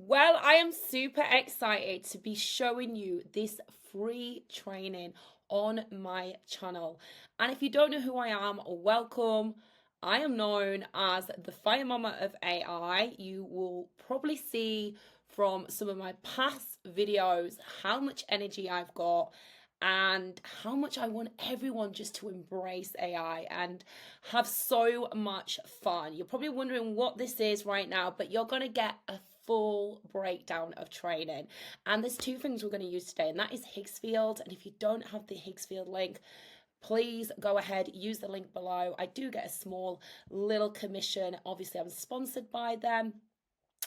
Well, I am super excited to be showing you this free training on my channel. And if you don't know who I am, welcome. I am known as the Fire Mama of AI. You will probably see from some of my past videos how much energy I've got and how much I want everyone just to embrace AI and have so much fun. You're probably wondering what this is right now, but you're going to get a full breakdown of training. And there's two things we're going to use today, and that is Higgsfield. And if you don't have the Higgsfield link, please go ahead, use the link below. I do get a small little commission. Obviously, I'm sponsored by them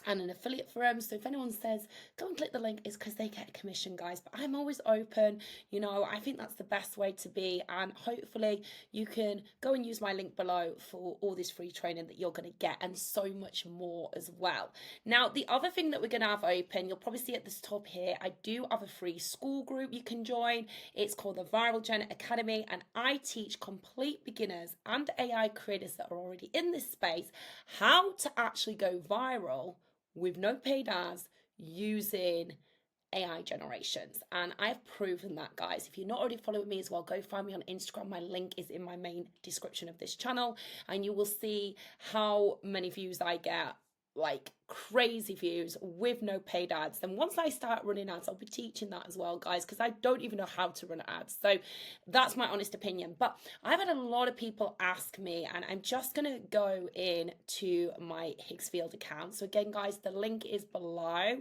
and an affiliate for them. So if anyone says go and click the link, it's because they get a commission, guys. But I'm always open. I think that's the best way to be, and hopefully you can go and use my link below for all this free training that you're going to get, and so much more as well. Now, the other thing that we're going to have open, you'll probably see at this top here, I do have a free school group you can join. It's called the Viral Gen Academy, and I teach complete beginners and AI creators that are already in this space how to actually go viral with no paid ads using AI generations. And I've proven that, guys. If you're not already following me as well, go find me on Instagram. My link is in my main description of this channel, and you will see how many views I get, like crazy views with no paid ads. Then once I start running ads, I'll be teaching that as well, guys, because I don't even know how to run ads. So that's my honest opinion. But I've had a lot of people ask me, and I'm just going to go into my Higgsfield account. So again, guys, the link is below.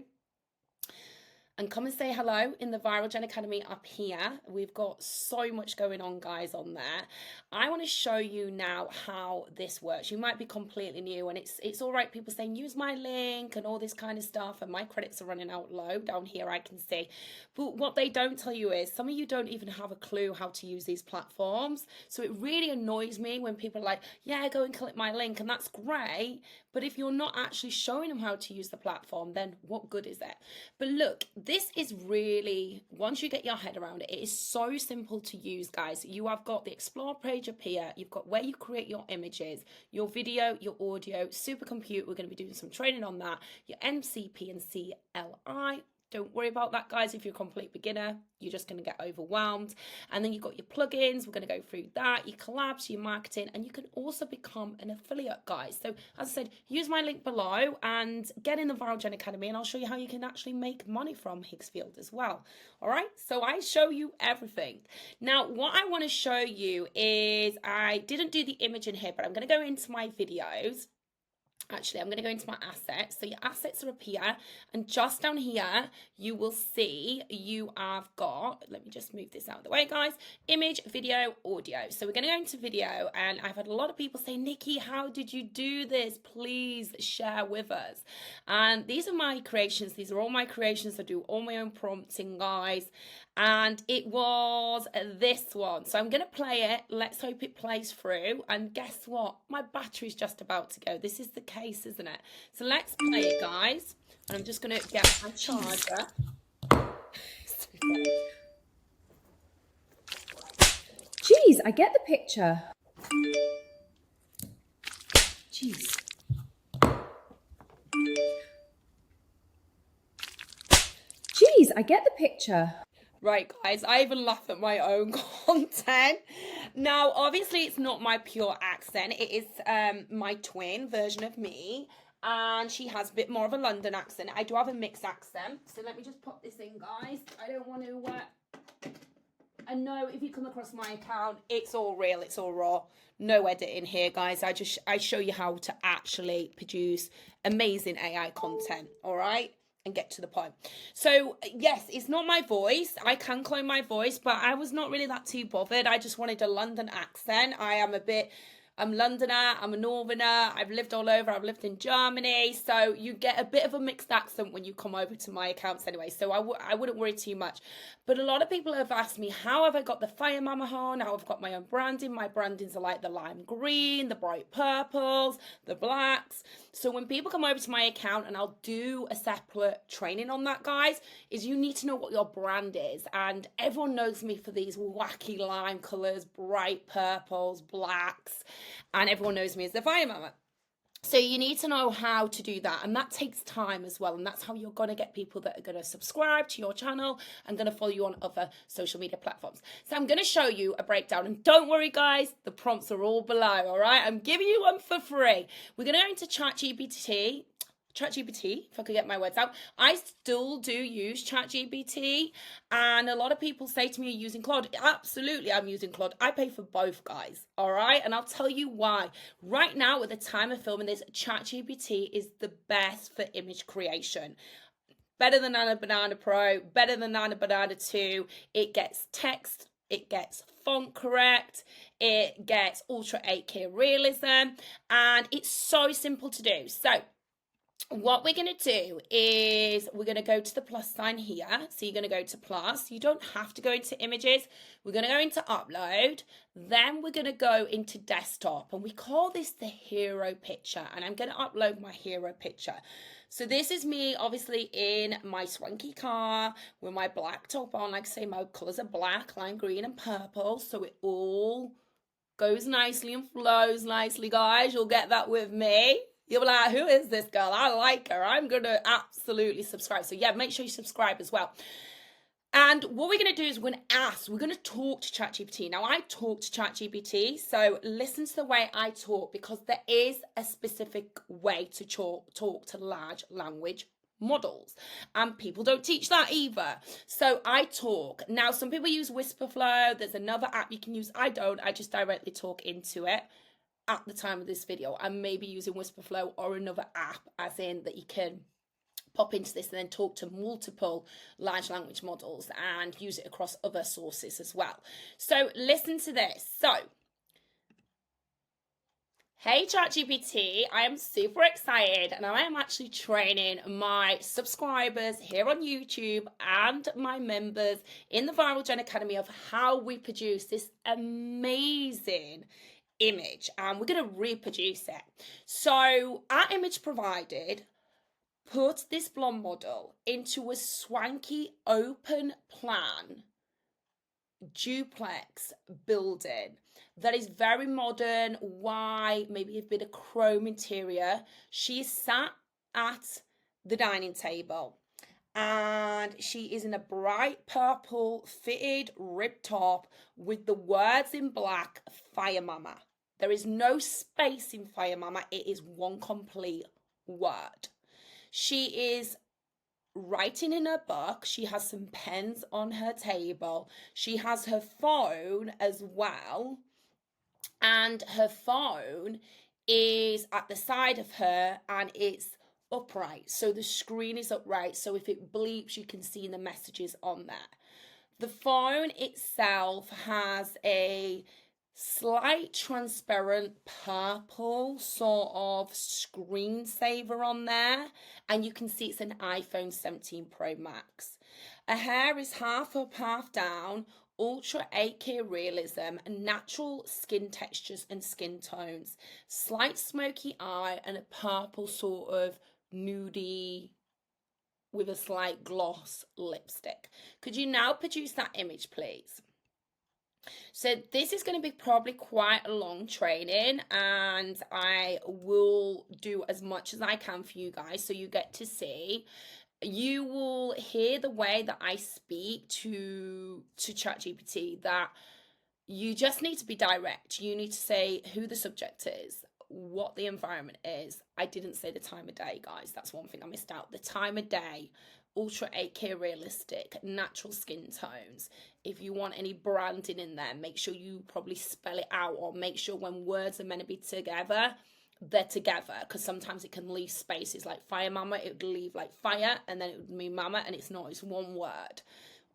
And come and say hello in the Viral Gen Academy up here. We've got so much going on, guys, on there. I want to show you now how this works. You might be completely new, and it's all right, people saying use my link and all this kind of stuff, and my credits are running out low down here, I can see. But what they don't tell you is some of you don't even have a clue how to use these platforms. So it really annoys me when people are like, yeah, go and click my link, and that's great. But if you're not actually showing them how to use the platform, then what good is it? But look, this is really, once you get your head around it, it is so simple to use, guys. You have got the Explore page up here. You've got where you create your images, your video, your audio, supercompute. We're going to be doing some training on that. Your MCP and CLI. Don't worry about that, guys. If you're a complete beginner, you're just going to get overwhelmed. And then you've got your plugins. We're going to go through that, your collabs, your marketing, and you can also become an affiliate, guys. So as I said, use my link below and get in the Viral Gen Academy, and I'll show you how you can actually make money from Higgsfield as well. All right, so I show you everything. Now, what I want to show you is, I didn't do the image in here, but I'm going to go into my videos. Actually, I'm going to go into my assets. So your assets are up here, and just down here, you will see you have got, let me just move this out of the way, guys, image, video, audio. So we're going to go into video, and I've had a lot of people say, Nikki, how did you do this? Please share with us. And these are my creations. These are all my creations. I do all my own prompting, guys. And it was this one. So I'm going to play it. Let's hope it plays through. And guess what? My battery's just about to go. This is the case, isn't it? So let's play it, guys. And I'm just going to get my charger. Jeez, I get the picture. Jeez. Jeez, I get the picture. Right, guys, I even laugh at my own content. Now, obviously, it's not my pure accent. It is my twin version of me, and she has a bit more of a London accent. I do have a mixed accent, so let me just pop this in, guys. I don't want to... And no, if you come across my account, it's all real, it's all raw. No editing here, guys. I show you how to actually produce amazing AI content, all right? And get to the point. So yes, it's not my voice. I can clone my voice, but I was not really that too bothered. I just wanted a London accent. I'm Londoner, I'm a Northerner, I've lived all over, I've lived in Germany, so you get a bit of a mixed accent when you come over to my accounts anyway, so I wouldn't worry too much. But a lot of people have asked me, how have I got the Fire Mama on? How I've got my own branding. My brandings are like the lime green, the bright purples, the blacks. So when people come over to my account, and I'll do a separate training on that, guys, is you need to know what your brand is. And everyone knows me for these wacky lime colours, bright purples, blacks, and everyone knows me as the Fire Mama. So you need to know how to do that, and that takes time as well, and that's how you're going to get people that are going to subscribe to your channel and going to follow you on other social media platforms. So I'm going to show you a breakdown, and don't worry guys, the prompts are all below. All right, I'm giving you one for free. We're going to go into ChatGPT, if I could get my words out. I still do use ChatGPT, and a lot of people say to me, "You're using Claude." Absolutely, I'm using Claude. I pay for both, guys. All right, and I'll tell you why. Right now, at the time of filming this, ChatGPT is the best for image creation. Better than Nana Banana Pro, better than Nana Banana 2. It gets text, it gets font correct, it gets ultra 8K realism, and it's so simple to do. So what we're going to do is we're going to go to the plus sign here. So you're going to go to plus. You don't have to go into images. We're going to go into upload. Then we're going to go into desktop. And we call this the hero picture. And I'm going to upload my hero picture. So this is me, obviously, in my swanky car with my black top on. Like I say, my colours are black, lime green and purple. So it all goes nicely and flows nicely, guys. You'll get that with me. You'll be like, who is this girl? I like her. I'm going to absolutely subscribe. So yeah, make sure you subscribe as well. And what we're going to do is we're going to talk to ChatGPT. Now, I talk to ChatGPT, so listen to the way I talk, because there is a specific way to talk to large language models, and people don't teach that either. So I talk. Now, some people use Whisperflow. There's another app you can use. I don't. I just directly talk into it. At the time of this video, I may be using Whisperflow or another app, as in that you can pop into this and then talk to multiple large language models and use it across other sources as well. So listen to this. So, hey ChatGPT, I am super excited, and I am actually training my subscribers here on YouTube and my members in the Viral Gen Academy of how we produce this amazing image, and we're going to reproduce it. So our image provided put this blonde model into a swanky open plan duplex building that is very modern, white, maybe a bit of chrome interior. She is sat at the dining table, and she is in a bright purple fitted rib top with the words in black, Fire Mama. There is no space in Fire Mama. It is one complete word. She is writing in her book. She has some pens on her table. She has her phone as well. And her phone is at the side of her, and it's upright. So the screen is upright. So if it bleeps, you can see the messages on there. The phone itself has a slight transparent purple sort of screensaver on there, and you can see it's an iPhone 17 Pro Max. Her hair is half up, half down, ultra 8K realism, natural skin textures and skin tones, slight smoky eye, and a purple sort of nudie with a slight gloss lipstick. Could you now produce that image, please? So this is going to be probably quite a long training, and I will do as much as I can for you guys so you get to see. You will hear the way that I speak to ChatGPT, that you just need to be direct. You need to say who the subject is, what the environment is. I didn't say the time of day, guys. That's one thing I missed out. The time of day, ultra 8K realistic, natural skin tones. If you want any branding in there, make sure you probably spell it out, or make sure when words are meant to be together, they're together, because sometimes it can leave spaces. Like Fire Mama, it would leave like fire, and then it would mean mama, and it's not, it's one word.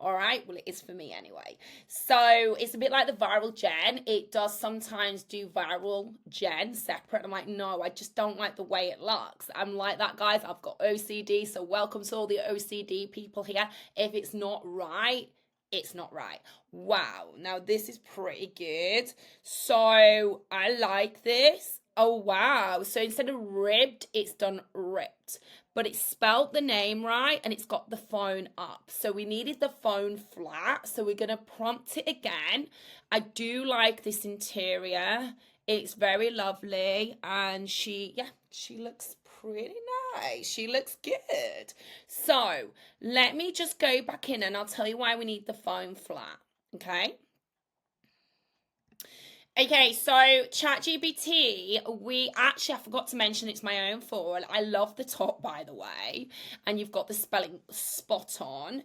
All right, well, it is for me anyway. So it's a bit like the Viral Gen. It does sometimes do Viral Gen separate. I'm like, no, I just don't like the way it looks. I'm like that, guys. I've got OCD, so welcome to all the OCD people here. If it's not right, it's not right. Wow, now this is pretty good. So I like this. Oh, wow. So instead of ribbed, it's done ripped. But it's spelled the name right, and it's got the phone up. So we needed the phone flat. So we're going to prompt it again. I do like this interior. It's very lovely. And she, yeah, She looks pretty nice. She looks good. So let me just go back in and I'll tell you why we need the foam flat. Okay. Okay, so ChatGPT, I forgot to mention it's my own fault. I love the top, by the way, and you've got the spelling spot on.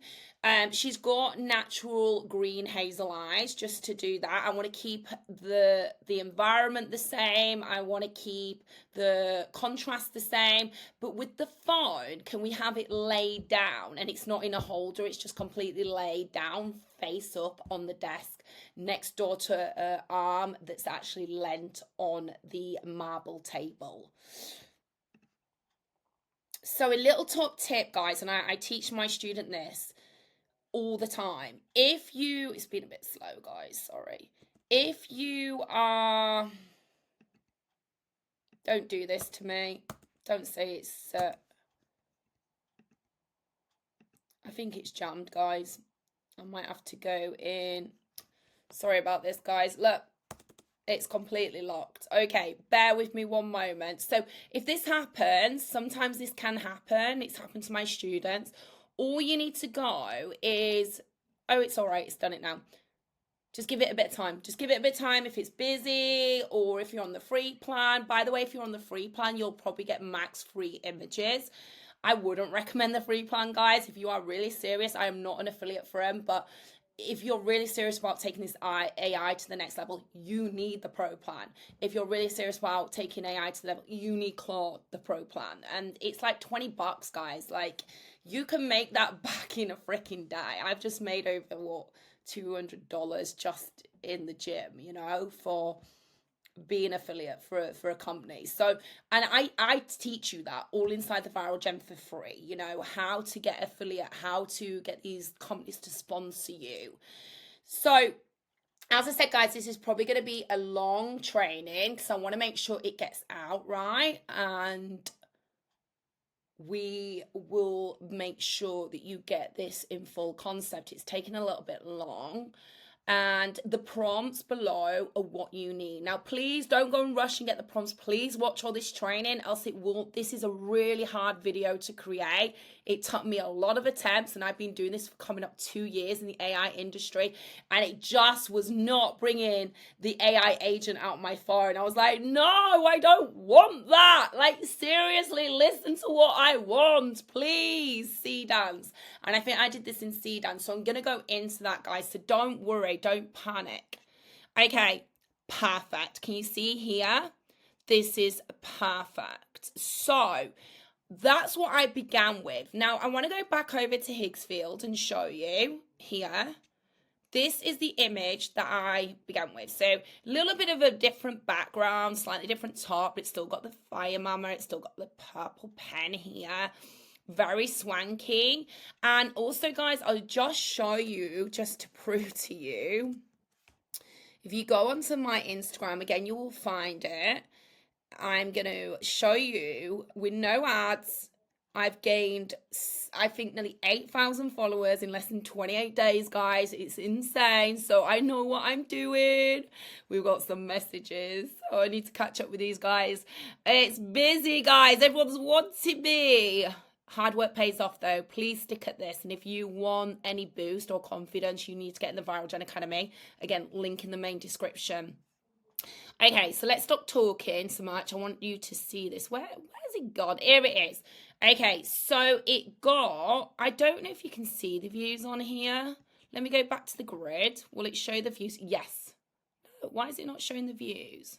She's got natural green hazel eyes. Just to do that, I want to keep the environment the same. I want to keep the contrast the same. But with the phone, can we have it laid down and it's not in a holder? It's just completely laid down, face up on the desk next door to an arm that's actually lent on the marble table. So a little top tip, guys, and I teach my student this all the time. It's been a bit slow, guys, sorry. If you are, don't do this to me. Don't say it's, I think it's jammed, guys. I might have to go in. Sorry about this, guys. Look, it's completely locked. Okay, bear with me one moment. So if this happens, sometimes this can happen. It's happened to my students. All you need to go is, oh, it's all right. It's done it now. Just give it a bit of time. Just give it a bit of time if it's busy or if you're on the free plan. By the way, if you're on the free plan, you'll probably get max free images. I wouldn't recommend the free plan, guys. If you are really serious, I am not an affiliate for them, but if you're really serious about taking this AI to the next level, you need the pro plan. If you're really serious about taking AI to the level, you need Claude, the pro plan. And it's like $20, guys. Like, you can make that back in a freaking day. I've just made over, $200 just in the gym, for being affiliate for a company. So, and I teach you that all inside the Viral Gem for free, how to get affiliate, how to get these companies to sponsor you. So as I said, guys, this is probably going to be a long training because I want to make sure it gets out right, and we will make sure that you get this in full concept. It's taken a little bit long. And the prompts below are what you need. Now, please don't go and rush and get the prompts. Please watch all this training, else it won't. This is a really hard video to create. It took me a lot of attempts, and I've been doing this for coming up 2 years in the AI industry, and it just was not bringing the AI agent out my phone. I was like, no, I don't want that. Like, seriously, listen to what I want, please. C dance. And I think I did this in C dance, so I'm going to go into that, guys. So don't worry, don't panic. Okay, perfect. Can you see here? This is perfect. So that's what I began with. Now, I want to go back over to Higgsfield and show you here. This is the image that I began with. So a little bit of a different background, slightly different top. It's still got the fire mama. It's still got the purple pen here. Very swanky. And also, guys, I'll just show you, just to prove to you. If you go onto my Instagram, again, you will find it. I'm going to show you with no ads. I've gained, I think, nearly 8,000 followers in less than 28 days, guys. It's insane. So I know what I'm doing. We've got some messages. Oh, I need to catch up with these guys. It's busy, guys. Everyone's wanting me. Hard work pays off, though. Please stick at this. And if you want any boost or confidence, you need to get in the Viral Gen Academy. Again, link in the main description. Okay, so let's stop talking so much. I want you to see this. Where's it gone? Here it is. Okay, so it got, I don't know if you can see the views on here. Let me go back to the grid. Will it show the views? Yes. Why is it not showing the views?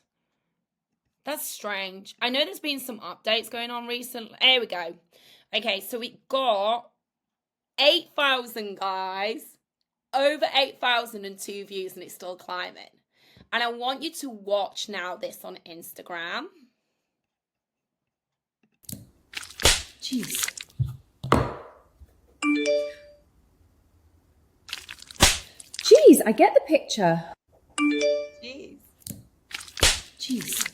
That's strange. I know there's been some updates going on recently. There we go. Okay, so it got 8,000, guys. Over 8,002 views, and it's still climbing. And I want you to watch now this on Instagram. Jeez. Jeez, I get the picture. Jeez. Jeez.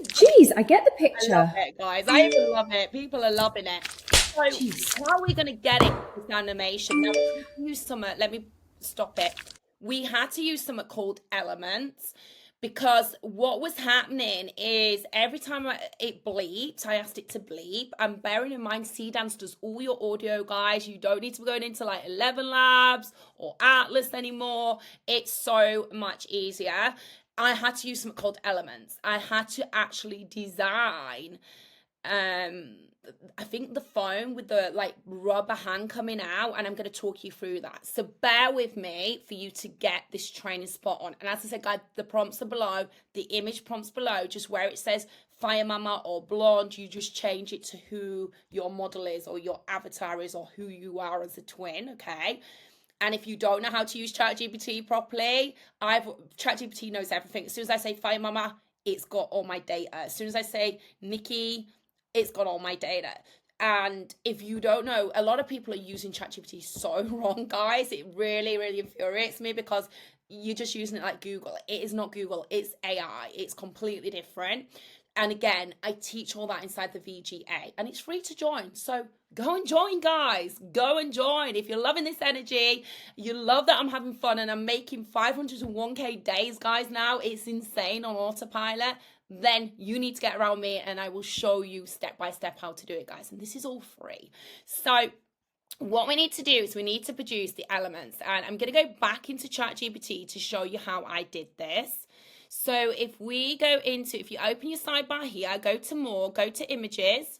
Jeez, I get the picture. I love it, guys. I even love it. People are loving it. So Jeez. how are we going to get it, this animation? Now, use some, let me stop it. we had to use something called elements, because what was happening is every time it bleeped, I asked it to bleep. And bearing in mind, Cdance does all your audio, guys. You don't need to be going into like 11 Labs or Atlas anymore. It's so much easier. I had to use something called elements. I had to actually design I think the phone with the like rubber hand coming out, and I'm going to talk you through that. So bear with me for you to get this training spot on. And as I said, guys, the prompts are below, the image prompts below, just where it says Fire Mama or Blonde, you just change it to who your model is or your avatar is or who you are as a twin, okay? And if you don't know how to use ChatGPT properly, ChatGPT knows everything. As soon as I say Fire Mama, it's got all my data. As soon as I say Nikki, it's got all my data. And if you don't know, a lot of people are using ChatGPT so wrong, guys. It really, really infuriates me because you're just using it like Google. It is not Google, it's AI. It's completely different. And again, I teach all that inside the VGA, and it's free to join. So go and join, guys. Go and join. If you're loving this energy, you love that I'm having fun and I'm making 501k days, guys, now. It's insane on autopilot. Then you need to get around me and I will show you step by step how to do it, guys. And this is all free. So what we need to do is we need to produce the elements. And I'm going to go back into ChatGPT to show you how I did this. So if we go into, if you open your sidebar here, go to more, go to images.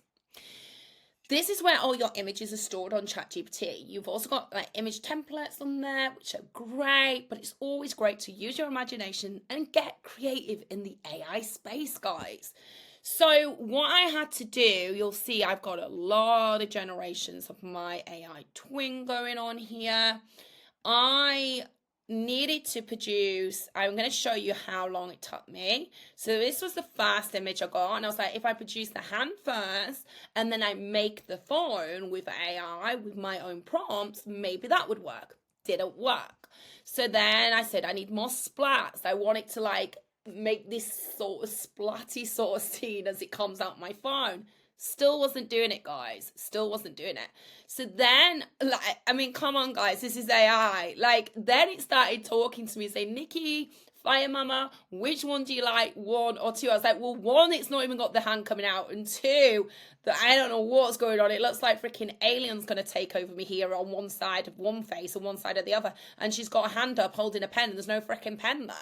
This is where all your images are stored on ChatGPT. You've also got like image templates on there, which are great, but it's always great to use your imagination and get creative in the AI space, guys. So what I had to do, you'll see I've got a lot of generations of my AI twin going on here. I needed to produce, I'm going to show you how long it took me. So this was the first image I got, and I was like, if I produce the hand first and then I make the phone with AI with my own prompts, maybe that would work. Didn't work. So then I said I need more splats. I want it to like make this sort of splatty sort of scene as it comes out my phone. Still wasn't doing it, guys. Still wasn't doing it. So then, like, I mean, come on, guys. This is AI. Like, then it started talking to me, saying, Nikki, Fire Mama, which one do you like, 1 or 2? I was like, well, 1, it's not even got the hand coming out. And 2, that I don't know what's going on. It looks like freaking aliens going to take over me here on one side of one face and one side of the other. And she's got a hand up holding a pen and there's no freaking pen there.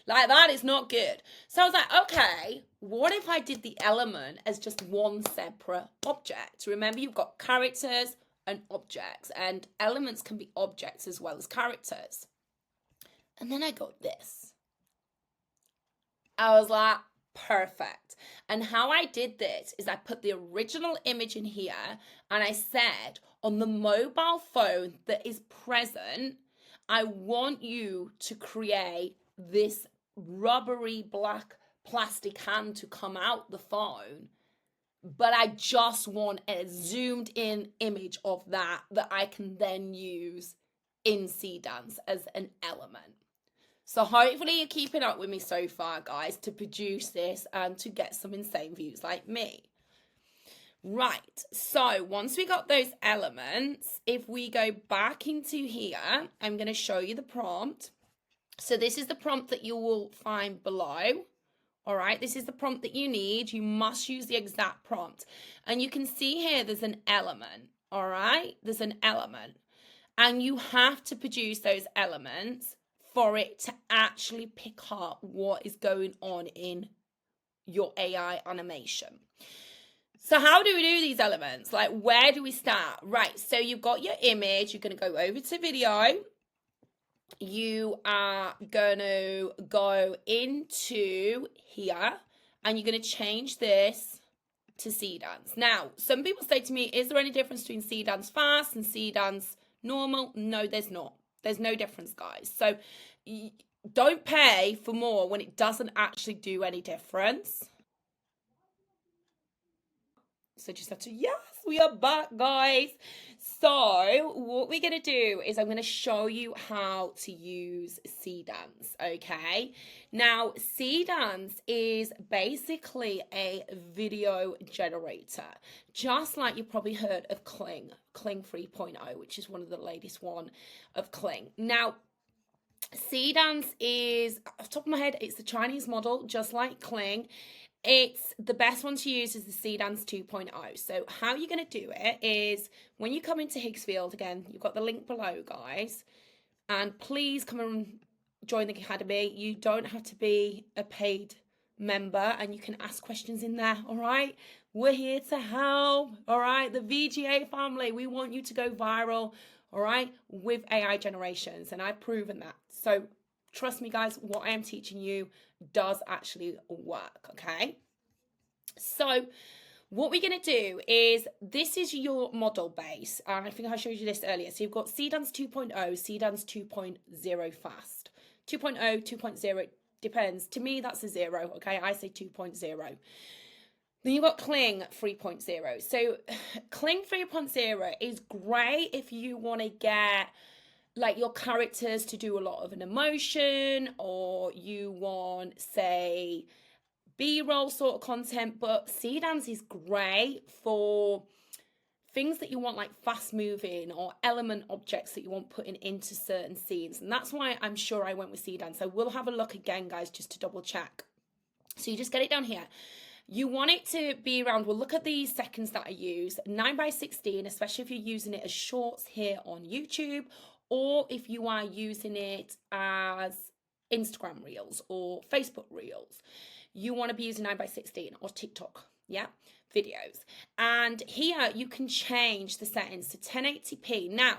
Like, that is not good. So I was like, okay, what if I did the element as just one separate object? Remember, you've got characters and objects, and elements can be objects as well as characters. And then I got this. I was like, perfect. And how I did this is I put the original image in here and I said, on the mobile phone that is present, I want you to create this rubbery black plastic hand to come out the phone, but I just want a zoomed in image of that I can then use in Cdance as an element. So hopefully you're keeping up with me so far, guys, to produce this and to get some insane views like me. Right, so once we got those elements, if we go back into here, I'm going to show you the prompt. So this is the prompt that you will find below. All right, this is the prompt that you need. You must use the exact prompt. And you can see here there's an element. All right, there's an element. And you have to produce those elements for it to actually pick up what is going on in your AI animation. So how do we do these elements? Like, where do we start? Right, so you've got your image. You're going to go over to video. You are going to go into here and you're going to change this to Cdance. Now, some people say to me, is there any difference between Cdance fast and Cdance normal? No, there's not. There's no difference, guys. So don't pay for more when it doesn't actually do any difference. So just have to, yes, we are back, guys. So what we're going to do is I'm going to show you how to use Cdance, okay? Now, Cdance is basically a video generator, just like you probably heard of Kling 3.0, which is one of the latest one of Kling. Now, Sea dance is, off the top of my head, it's the Chinese model, just like Kling. It's the best one to use is the Sea Dance 2.0. So how you're going to do it is when you come into Higgsfield, again, you've got the link below, guys. And please come and join the academy. You don't have to be a paid member and you can ask questions in there, all right? We're here to help, all right? The VGA family, we want you to go viral, all right, with AI generations. And I've proven that. So trust me, guys, what I am teaching you does actually work, okay? So what we're going to do is, this is your model base. And I think I showed you this earlier. So you've got Sea Dance 2.0, Sea Dance 2.0 fast. 2.0, 2.0, depends. To me, that's a 0, okay? I say 2.0. Then you've got Kling 3.0. So Kling 3.0 is great if you want to get like your characters to do a lot of an emotion, or you want, say, B-roll sort of content. But Sea Dance is great for things that you want, like fast moving or element objects that you want putting into certain scenes. And that's why I'm sure I went with Sea Dance. So we'll have a look again, guys, just to double check. So you just get it down here. You want it to be around, we'll look at the seconds that I use, 9:16, especially if you're using it as shorts here on YouTube, or if you are using it as Instagram Reels or Facebook Reels. You want to be using 9:16 or TikTok, yeah, videos. And here you can change the settings to 1080p. Now,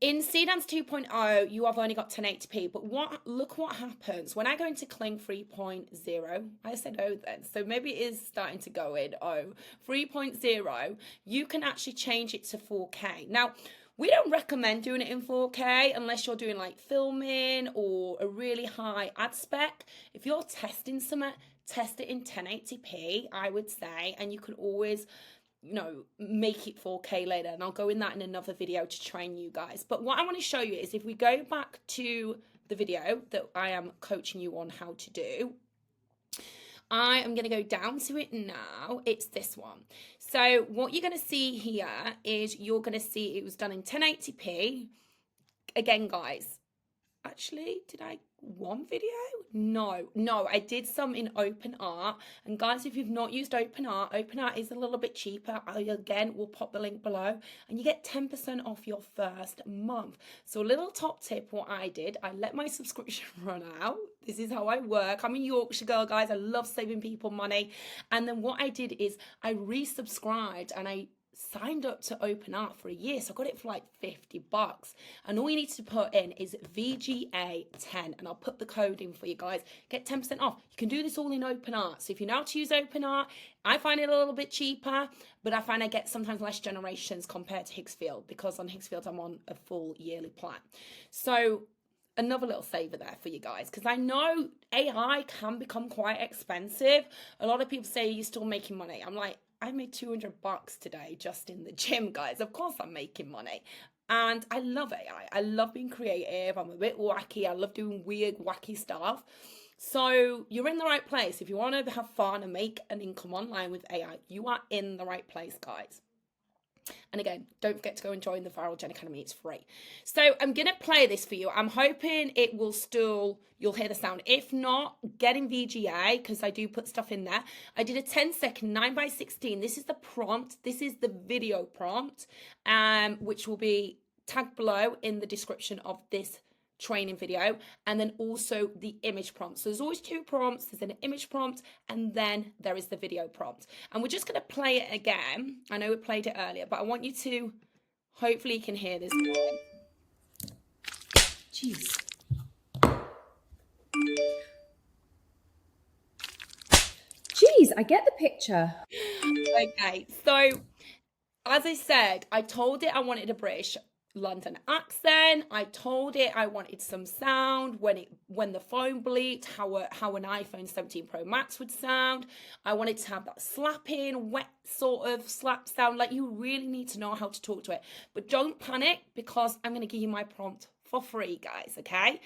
in Sea Dance 2.0, you have only got 1080p, but look what happens when I go into Kling 3.0. I said oh then, so maybe it is starting to go in 3.0. You can actually change it to 4K. Now, we don't recommend doing it in 4K unless you're doing like filming or a really high ad spec. If you're testing something, test it in 1080p, I would say, and you can always, make it 4K later, and I'll go in that in another video to train you guys. But what I want to show you is, if we go back to the video that I am coaching you on how to do, I am going to go down to it now. It's this one. So what you're going to see here is you're going to see it was done in 1080p. Again, guys, actually, did I one video? No, I did some in Open Art. And guys, if you've not used Open Art is a little bit cheaper. I, again, will pop the link below, and you get 10% off your first month. So a little top tip, what I did, I let my subscription run out. This is how I work. I'm a Yorkshire girl, guys. I love saving people money. And then what I did is I resubscribed and I signed up to Open Art for a year, so I got it for like $50, and all you need to put in is VGA10, and I'll put the code in for you guys. Get 10% off. You can do this all in Open Art. So if you know how to use Open Art, I find it a little bit cheaper, but I find I get sometimes less generations compared to Higgsfield, because on Higgsfield I'm on a full yearly plan. So another little saver there for you guys, because I know AI can become quite expensive. A lot of people say, you're still making money. I'm like, I made $200 today just in the gym, guys. Of course I'm making money. And I love AI. I love being creative. I'm a bit wacky. I love doing weird, wacky stuff. So you're in the right place. If you want to have fun and make an income online with AI, you are in the right place, guys. And again, don't forget to go and join the Viral Gen Academy. It's free. So I'm going to play this for you. I'm hoping it will still, you'll hear the sound. If not, get in VGA, because I do put stuff in there. I did a 10-second 9:16. This is the prompt. This is the video prompt, which will be tagged below in the description of this training video, and then also the image prompt. So there's always two prompts. There's an image prompt, and then there is the video prompt. And we're just going to play it again. I know we played it earlier, but I want you to, hopefully you can hear this. Jeez. Jeez, I get the picture. Okay, so as I said, I told it I wanted a British London accent. I told it I wanted some sound when the phone bleeped, how an iPhone 17 Pro Max would sound. I wanted to have that slapping, wet sort of slap sound. Like, you really need to know how to talk to it. But don't panic, because I'm going to give you my prompt for free, guys, okay?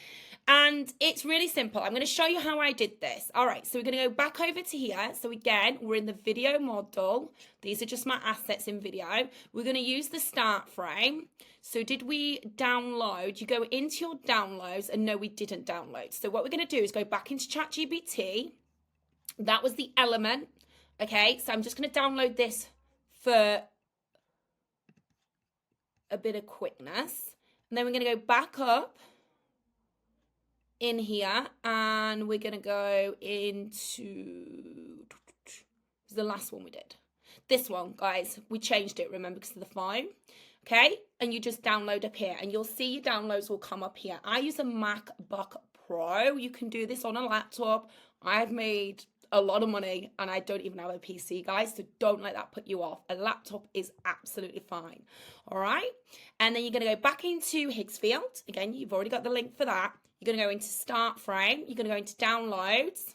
And it's really simple. I'm going to show you how I did this. All right, so we're going to go back over to here. So again, we're in the video model. These are just my assets in video. We're going to use the start frame. So did we download? You go into your downloads, and no, we didn't download. So what we're going to do is go back into ChatGPT. That was the element, okay? So I'm just going to download this for a bit of quickness. And then we're going to go back up in here, and we're going to go into the last one we did. This one, guys, we changed it, remember, because of the phone. Okay, and you just download up here, and you'll see your downloads will come up here. I use a MacBook Pro. You can do this on a laptop. I've made a lot of money, and I don't even have a PC, guys, so don't let that put you off. A laptop is absolutely fine. All right, and then you're going to go back into Higgsfield. Again, you've already got the link for that. You're going to go into start frame. You're going to go into downloads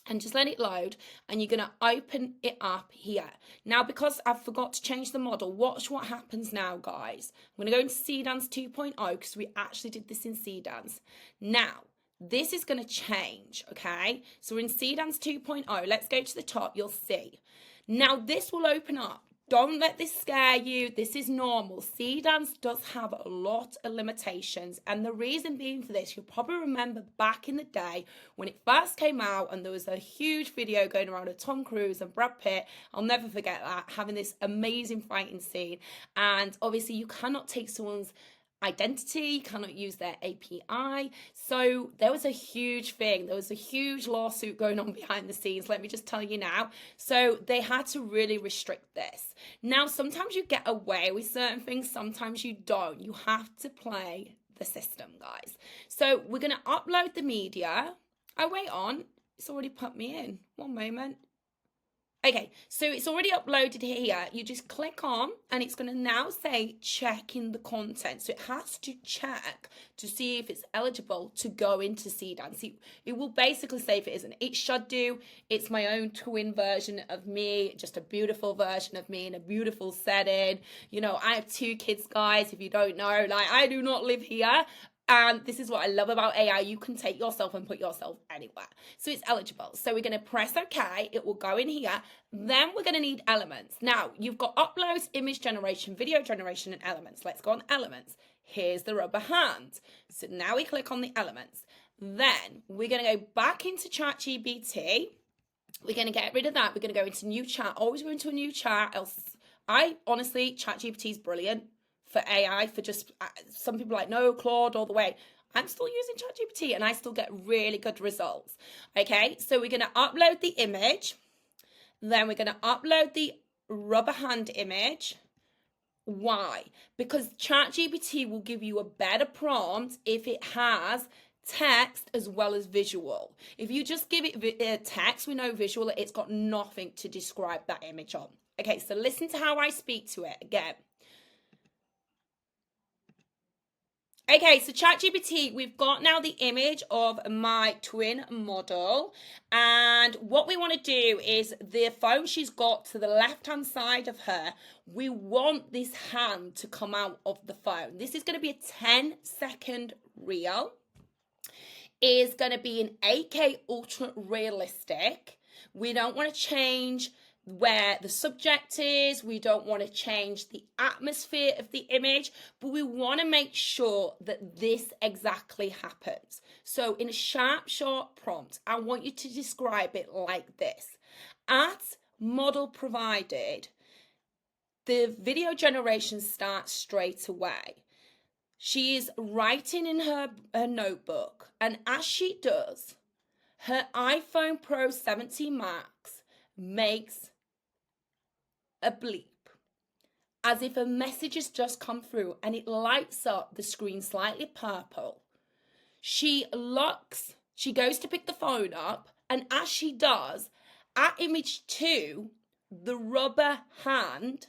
and just let it load, and you're going to open it up here. Now, because I forgot to change the model, watch what happens now, guys. I'm going to go into Seedance 2.0 because we actually did this in Seedance. Now, this is going to change, okay? So we're in Seedance 2.0. Let's go to the top. You'll see. Now, this will open up. Don't let this scare you. This is normal. Seedance does have a lot of limitations. And the reason being for this, you'll probably remember back in the day when it first came out and there was a huge video going around of Tom Cruise and Brad Pitt. I'll never forget that, having this amazing fighting scene. And obviously you cannot take someone's identity, you cannot use their API. So there was a huge thing. There was a huge lawsuit going on behind the scenes, let me just tell you now. So they had to really restrict this. Now, sometimes you get away with certain things, sometimes you don't. You have to play the system, guys. So we're going to upload the media. Oh, wait on. It's already put me in. One moment. Okay, so it's already uploaded here. You just click on, and it's going to now say checking the content. So it has to check to see if it's eligible to go into Seedance. It will basically say if it isn't. It should do. It's my own twin version of me, just a beautiful version of me in a beautiful setting. You know, I have 2 kids, guys, if you don't know. Like, I do not live here. And this is what I love about AI. You can take yourself and put yourself anywhere. So it's eligible. So we're going to press OK. It will go in here. Then we're going to need elements. Now, you've got uploads, image generation, video generation, and elements. Let's go on elements. Here's the rubber hand. So now we click on the elements. Then we're going to go back into ChatGPT. We're going to get rid of that. We're going to go into new chat. Always go into a new chat. Else, honestly, ChatGPT is brilliant for AI, for just, some people are like, no, Claude all the way. I'm still using ChatGPT and I still get really good results. Okay, so we're going to upload the image. Then we're going to upload the rubber hand image. Why? Because ChatGPT will give you a better prompt if it has text as well as visual. If you just give it text with no visual, it's got nothing to describe that image on. Okay, so listen to how I speak to it again. Okay, so ChatGPT, we've got now the image of my twin model. And what we want to do is the phone she's got to the left-hand side of her, we want this hand to come out of the phone. This is going to be a 10-second reel. Is going to be an 8K ultra realistic. We don't want to change where the subject is, we don't want to change the atmosphere of the image, but we want to make sure that this exactly happens. So in a sharp, short prompt, I want you to describe it like this. At model provided, the video generation starts straight away. She is writing in her notebook, and as she does, her iPhone Pro 17 Max makes a bleep, as if a message has just come through, and it lights up the screen slightly purple. She goes to pick the phone up, and as she does, at image 2, the rubber hand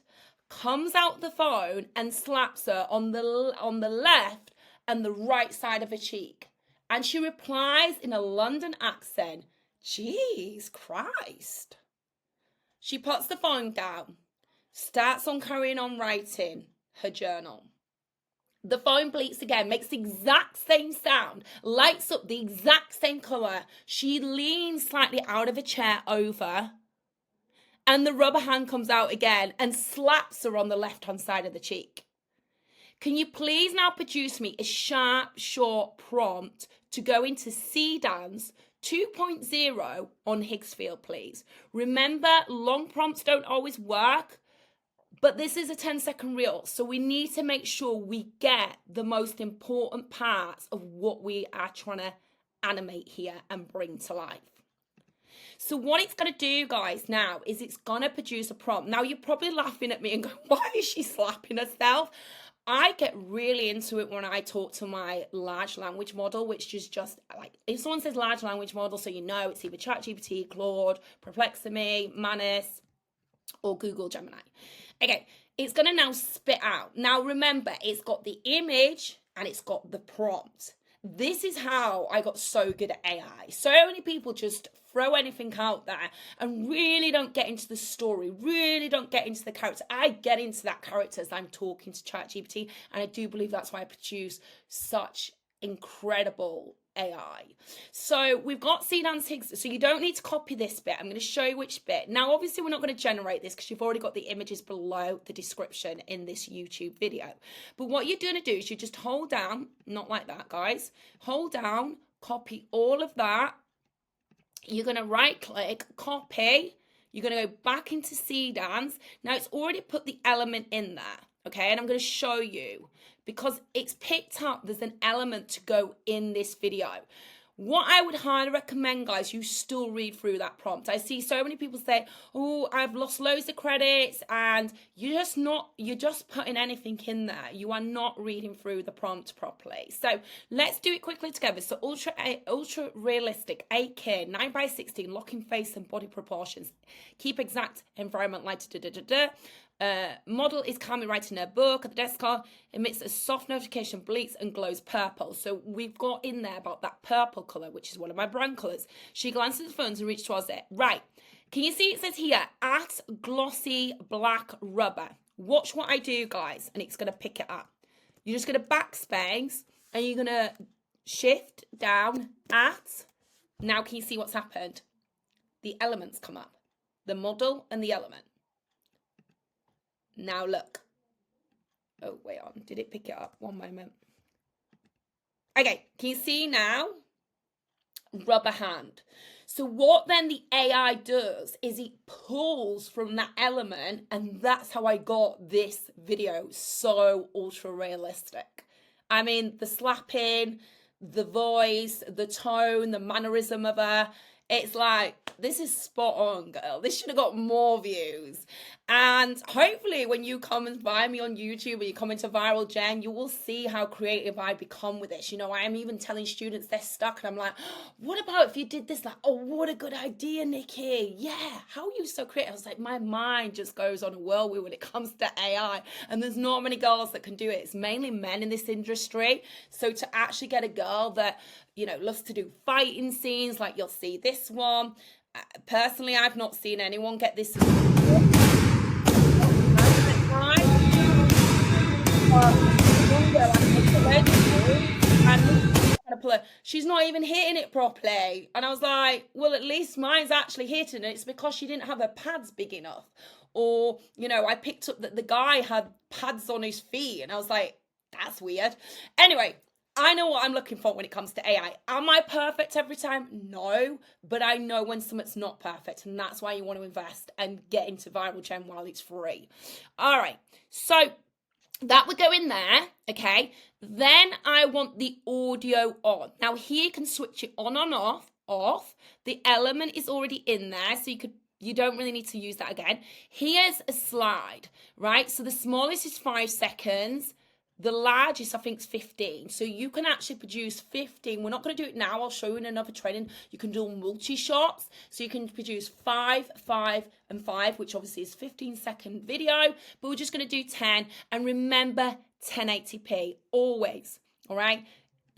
comes out the phone and slaps her on the left and the right side of her cheek. And she replies in a London accent, "Jeez Christ." She puts the phone down, starts on carrying on writing her journal. The phone bleeps again, makes the exact same sound, lights up the exact same colour. She leans slightly out of a chair over, and the rubber hand comes out again and slaps her on the left-hand side of the cheek. Can you please now produce me a sharp, short prompt to go into CDANS 2.0 on Higgsfield, please? Remember, long prompts don't always work, but this is a 10-second reel, so we need to make sure we get the most important parts of what we are trying to animate here and bring to life. So what it's going to do, guys, now is it's going to produce a prompt. Now, you're probably laughing at me and going, why is she slapping herself? I get really into it when I talk to my large language model, which is just like, if someone says large language model, so you know it's either ChatGPT, Claude, Perplexity, Manus, or Google Gemini. Okay, it's going to now spit out. Now, remember, it's got the image and it's got the prompt. This is how I got so good at AI. So many people just throw anything out there and really don't get into the story, really don't get into the character. I get into that character as I'm talking to ChatGPT, and I do believe that's why I produce such incredible AI. So we've got CDANS Higgs, so you don't need to copy this bit. I'm going to show you which bit. Now, obviously, we're not going to generate this because you've already got the images below the description in this YouTube video. But what you're going to do is you just hold down, not like that, guys. Hold down, copy all of that. You're going to right click, copy. You're going to go back into CDANS. Now, it's already put the element in there. Okay, and I'm going to show you because it's picked up there's an element to go in this video. What I would highly recommend, guys, you still read through that prompt. I see so many people say, oh, I've lost loads of credits, and you're just putting anything in there. You are not reading through the prompt properly. So let's do it quickly together. So ultra realistic, 8K, 9:16, locking face and body proportions. Keep exact environment light, model is calmly writing her book at the desk. Emits a soft notification, bleeps and glows purple. So we've got in there about that purple colour, which is one of my brand colours. She glances at the phones and reaches towards it. Right. Can you see it says here, at glossy black rubber. Watch what I do, guys, and it's going to pick it up. You're just going to backspace and you're going to shift down at. Now can you see what's happened? The elements come up. The model and the element. Now look. Oh, wait on. Did it pick it up? One moment. Okay, can you see now? Rubber hand. So what then the AI does is it pulls from that element, and that's how I got this video so ultra realistic. I mean, the slapping, the voice, the tone, the mannerism of her. It's like, this is spot on, girl. This should have got more views. And hopefully when you come and find me on YouTube or you come into Viral Gen, you will see how creative I become with this. You know, I am even telling students they're stuck and I'm like, what about if you did this? Like, oh, what a good idea, Nikki. Yeah, how are you so creative? I was like, my mind just goes on a whirlwind when it comes to AI. And there's not many girls that can do it. It's mainly men in this industry. So to actually get a girl that, you know, loves to do fighting scenes, like you'll see this one. Personally, I've not seen anyone get this. She's not even hitting it properly. And I was like, well, at least mine's actually hitting it. It's because she didn't have her pads big enough. Or, you know, I picked up that the guy had pads on his feet. And I was like, that's weird. Anyway, I know what I'm looking for when it comes to AI. Am I perfect every time? No, but I know when something's not perfect, and that's why you want to invest and get into Viral Gen while it's free. All right, so that would go in there, okay? Then I want the audio on. Now here you can switch it on and off. The element is already in there, so you don't really need to use that again. Here's a slide, right? So the smallest is 5 seconds. The largest, I think, is 15. So you can actually produce 15. We're not going to do it now. I'll show you in another training. You can do multi-shots. So you can produce 5, 5, and 5, which obviously is 15-second video. But we're just going to do 10. And remember, 1080p, always. All right?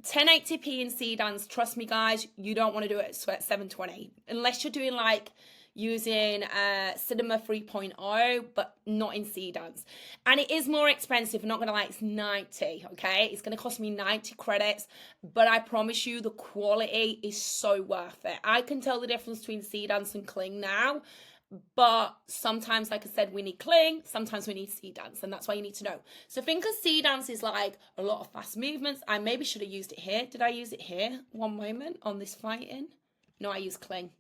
1080p in CDANS, trust me, guys, you don't want to do it at 720. Unless you're doing, like, using Cinema 3.0, but not in C dance. And it is more expensive, I'm not gonna lie, it's 90, okay? It's gonna cost me 90 credits, but I promise you the quality is so worth it. I can tell the difference between C dance and cling now, but sometimes, like I said, we need cling, sometimes we need C dance, and that's why you need to know. So think of C dance is like a lot of fast movements. I maybe should have used it here. Did I use it here? One moment on this fighting. No, I used cling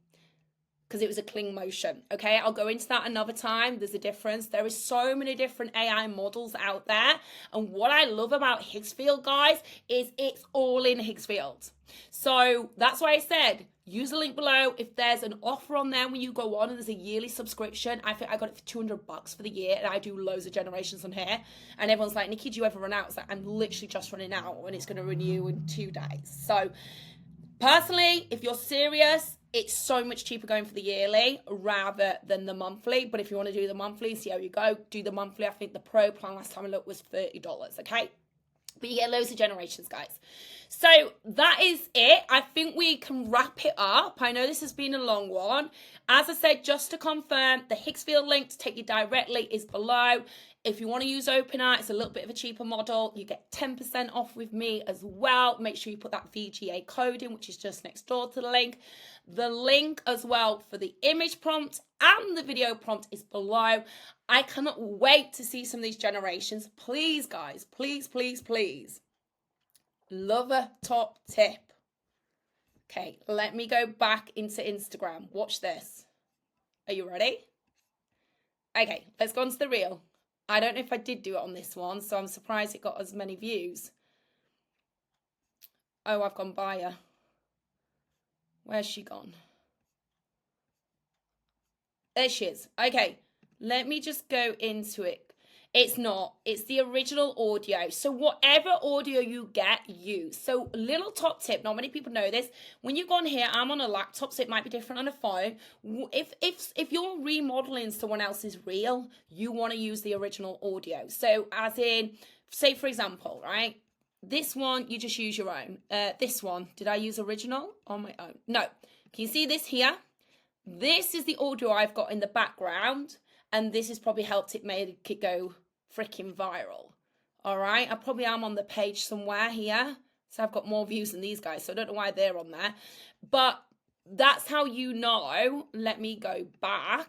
because it was a cling motion. Okay, I'll go into that another time. There's a difference. There is so many different AI models out there. And what I love about Higgsfield, guys, is it's all in Higgsfield. So that's why I said, use the link below. If there's an offer on there when you go on and there's a yearly subscription, I think I got it for $200 for the year, and I do loads of generations on here. And everyone's like, Nikki, do you ever run out? It's like, I'm literally just running out and it's going to renew in 2 days. So personally, if you're serious, it's so much cheaper going for the yearly rather than the monthly. But if you want to do the monthly, see how you go, do the monthly. I think the pro plan last time I looked was $30, okay? But you get loads of generations, guys. So that is it. I think we can wrap it up. I know this has been a long one. As I said, just to confirm, the Higgsfield link to take you directly is below. If you want to use OpenAI, it's a little bit of a cheaper model. You get 10% off with me as well. Make sure you put that VGA code in, which is just next door to the link. The link as well for the image prompt and the video prompt is below. I cannot wait to see some of these generations. Please, guys, please, please, please. Love a top tip. Okay, let me go back into Instagram. Watch this. Are you ready? Okay, let's go on to the reel. I don't know if I did do it on this one, so I'm surprised it got as many views. Oh, I've gone by her. Where's she gone? There she is. Okay, let me just go into it. It's not. It's the original audio. So whatever audio you get, use. So little top tip, not many people know this. When you go on here, I'm on a laptop, so it might be different on a phone. If you're remodeling someone else's reel, you want to use the original audio. So as in, say for example, right? This one, you just use your own. This one, did I use original on my own? No. Can you see this here? This is the audio I've got in the background. And this has probably helped it make it go freaking viral. All right. I probably am on the page somewhere here. So I've got more views than these guys. So I don't know why they're on there. But that's how you know. Let me go back.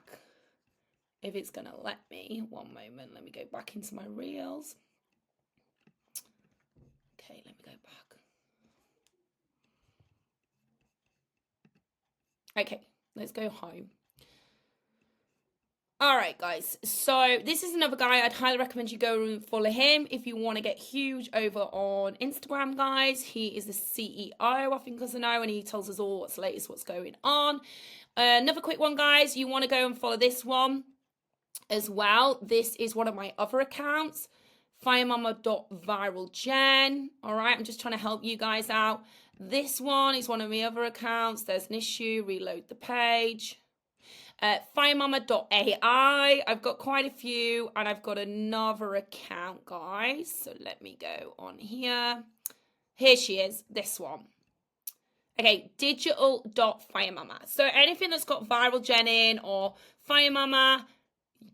If it's going to let me. One moment. Let me go back into my reels. Okay. Let me go back. Okay. Let's go home. All right, guys. So this is another guy. I'd highly recommend you go and follow him if you want to get huge over on Instagram, guys. He is the CEO, I think, as I know, and he tells us all what's latest, what's going on. Another quick one, guys. You want to go and follow this one as well. This is one of my other accounts, firemama.viralgen. All right, I'm just trying to help you guys out. This one is one of my other accounts. There's an issue. Reload the page. Firemama.ai. I've got quite a few, and I've got another account, guys. So let me go on here. Here she is, this one. Okay, digital.firemama. So anything that's got Viral Gen in or Firemama,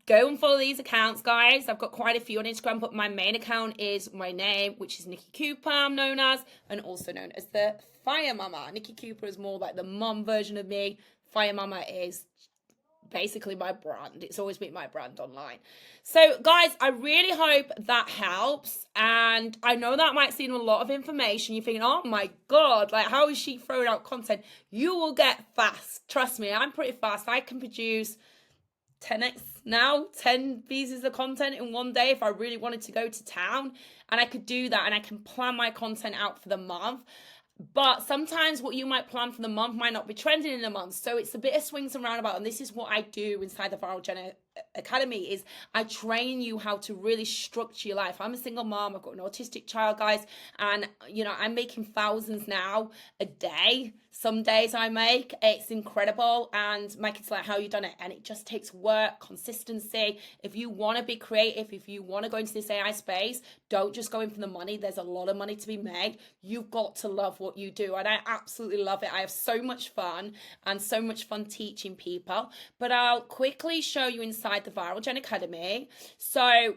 go and follow these accounts, guys. I've got quite a few on Instagram, but my main account is my name, which is Nikki Cooper, I'm known as, and also known as the Firemama. Nikki Cooper is more like the mum version of me. Firemama is basically my brand. It's always been my brand online. So guys, I really hope that helps. And I know that might seem a lot of information. You're thinking, oh my God, like how is she throwing out content? You will get fast. Trust me, I'm pretty fast. I can produce 10x now, 10 pieces of content in one day if I really wanted to go to town. And I could do that, and I can plan my content out for the month. But sometimes what you might plan for the month might not be trending in a month. So it's a bit of swings and roundabouts. And this is what I do inside the Viral Gen Academy is I train you how to really structure your life. I'm a single mom. I've got an autistic child, guys. And, you know, I'm making thousands now a day. Some days I make, it's incredible, and my kids are like, how you done it? And it just takes work, consistency. If you want to be creative, if you want to go into this AI space, don't just go in for the money. There's a lot of money to be made. You've got to love what you do, and I absolutely love it. I have so much fun and so much fun teaching people. But I'll quickly show you inside the Viral Gen Academy. So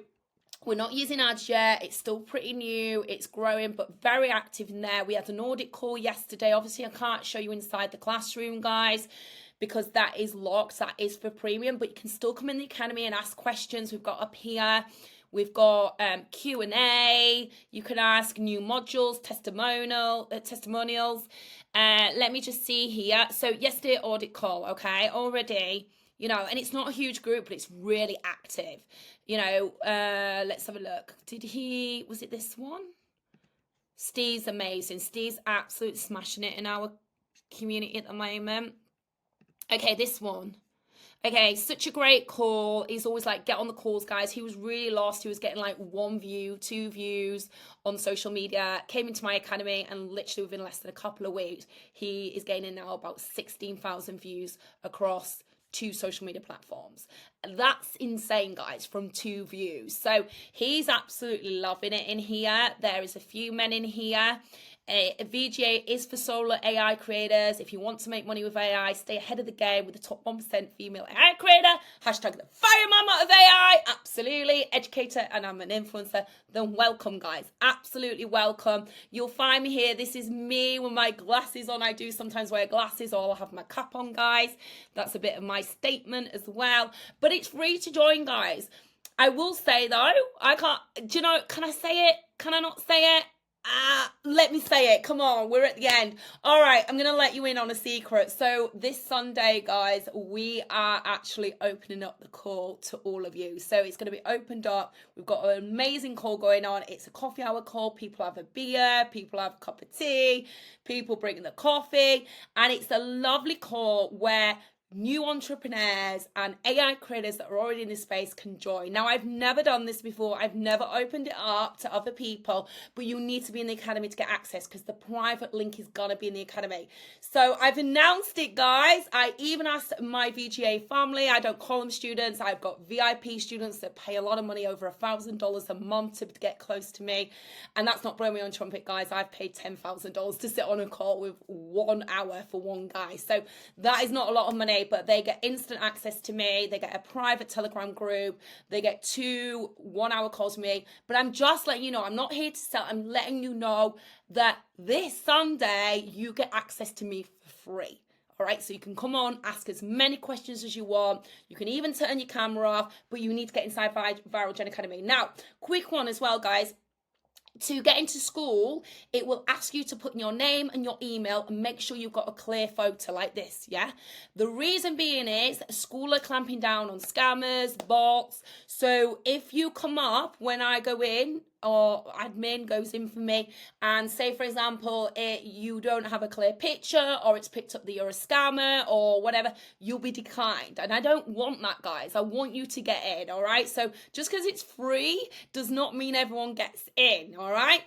we're not using ads yet. It's still pretty new. It's growing, but very active in there. We had an audit call yesterday. Obviously, I can't show you inside the classroom, guys, because that is locked. That is for premium, but you can still come in the academy and ask questions. We've got up here. We've got Q&A. You can ask new modules, testimonials. Let me just see here. So yesterday audit call, okay, already. And it's not a huge group, but it's really active. Let's have a look. Was it this one? Steve's amazing. Steve's absolutely smashing it in our community at the moment. Okay, this one. Okay, such a great call. He's always like, get on the calls, guys. He was really lost. He was getting like 1 view, 2 views on social media. Came into my academy, and literally within less than a couple of weeks, he is gaining now about 16,000 views across 2 social media platforms. That's insane, guys, from 2 views. So he's absolutely loving it in here. There is a few men in here. A VGA is for solo AI creators. If you want to make money with AI, stay ahead of the game with the top 1% female AI creator. Hashtag the fire mama of AI. Absolutely. Educator, and I'm an influencer. Then welcome, guys. Absolutely welcome. You'll find me here. This is me with my glasses on. I do sometimes wear glasses, or I'll have my cap on, guys. That's a bit of my statement as well. But it's free to join, guys. I will say, though, can I say it? Can I not say it? Let me say it. Come on, we're at the end. All right, I'm going to let you in on a secret. So this Sunday, guys, we are actually opening up the call to all of you. So it's going to be opened up. We've got an amazing call going on. It's a coffee hour call. People have a beer. People have a cup of tea. People bring the coffee. And it's a lovely call where new entrepreneurs and AI creators that are already in this space can join. Now, I've never done this before. I've never opened it up to other people, but you need to be in the academy to get access, because the private link is going to be in the academy. So I've announced it, guys. I even asked my VGA family. I don't call them students. I've got VIP students that pay a lot of money, over $1,000 a month to get close to me. And that's not blowing me on trumpet, guys. I've paid $10,000 to sit on a call with 1 hour for one guy. So that is not a lot of money, but they get instant access to me. They get a private Telegram group. They get 2 1-hour calls with me. But I'm just letting you know, I'm not here to sell. I'm letting you know that this Sunday, you get access to me for free. All right, so you can come on, ask as many questions as you want. You can even turn your camera off, but you need to get inside Viral Gen Academy. Now, quick one as well, guys. To get into school, it will ask you to put in your name and your email, and make sure you've got a clear photo like this, yeah? The reason being is school are clamping down on scammers, bots. So if you come up when I go in, or admin goes in for me, and say, for example, you don't have a clear picture, or it's picked up that you're a scammer or whatever, you'll be declined. And I don't want that, guys. I want you to get in, all right? So just because it's free does not mean everyone gets in, all right?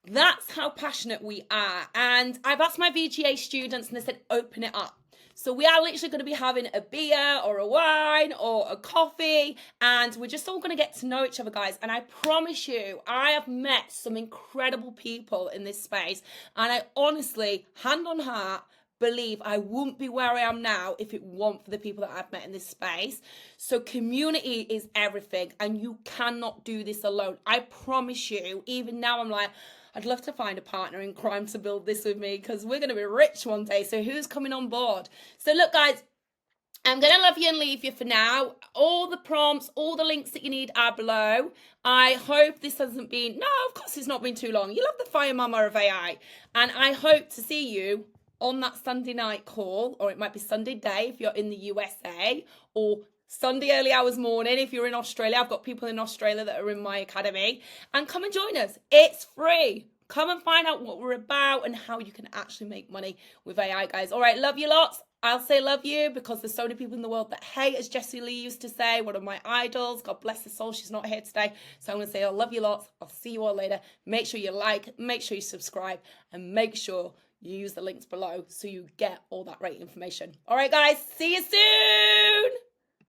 That's how passionate we are. And I've asked my VGA students, and they said, open it up. So we are literally going to be having a beer or a wine or a coffee, and we're just all going to get to know each other, guys. And I promise you, I have met some incredible people in this space, and I honestly, hand on heart, believe I wouldn't be where I am now if it weren't for the people that I've met in this space. So community is everything, and you cannot do this alone. I promise you, even now I'm like, I'd love to find a partner in crime to build this with me, because we're going to be rich one day. So who's coming on board? So look, guys, I'm going to love you and leave you for now. All the prompts, all the links that you need are below. I hope this hasn't been, no, of course it's not been too long. You love the fire mama of AI. And I hope to see you on that Sunday night call, or it might be Sunday day if you're in the USA, or Sunday early hours morning if you're in Australia. I've got people in Australia that are in my academy. And come and join us. It's free. Come and find out what we're about and how you can actually make money with AI, guys. All right, love you lots. I'll say love you because there's so many people in the world that hate, as Jessie Lee used to say, one of my idols. God bless her soul. She's not here today. So I'm going to say I love you lots. I'll see you all later. Make sure you like, make sure you subscribe, and make sure you use the links below so you get all that great information. All right, guys, see you soon.